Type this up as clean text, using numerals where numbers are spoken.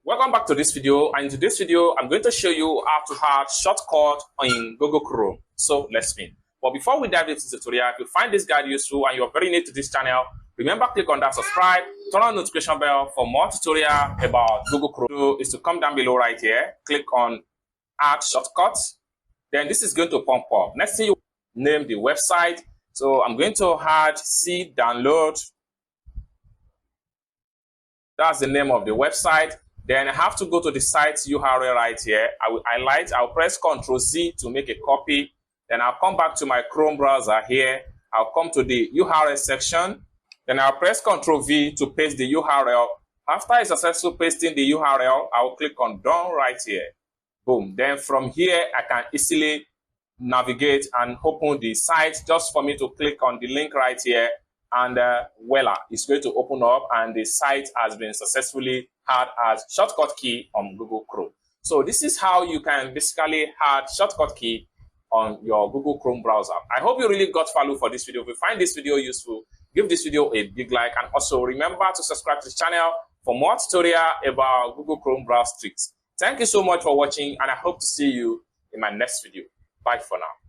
Welcome back to this video, and in today's video I'm going to show you how to add shortcut in Google Chrome. So let's begin. But before we dive into the tutorial, if you find this guide useful and you're very new to this channel, remember click on that subscribe, turn on the notification bell for more tutorial about Google Chrome. So is to come down below right here, click on add shortcuts. Then this is going to pop up. Next thing, you name the website. So I'm going to add C download. That's the name of the website. Then I have to go to the site URL right here. I will highlight, I'll press Ctrl Z to make a copy. Then I'll come back to my Chrome browser here. I'll come to the URL section. Then I'll press Ctrl V to paste the URL. After I successful pasting the URL, I'll click on Done right here. Boom. Then from here, I can easily navigate and open the site just for me to click on the link right here. And voila, it's going to open up and the site has been successfully added as shortcut key on Google Chrome. So this is how you can basically add shortcut key on your Google Chrome browser. I hope you really got value for this video. If you find this video useful, give this video a big like, and also remember to subscribe to the channel for more tutorial about Google Chrome browser tricks. Thank you so much for watching, and I hope to see you in my next video. Bye for now.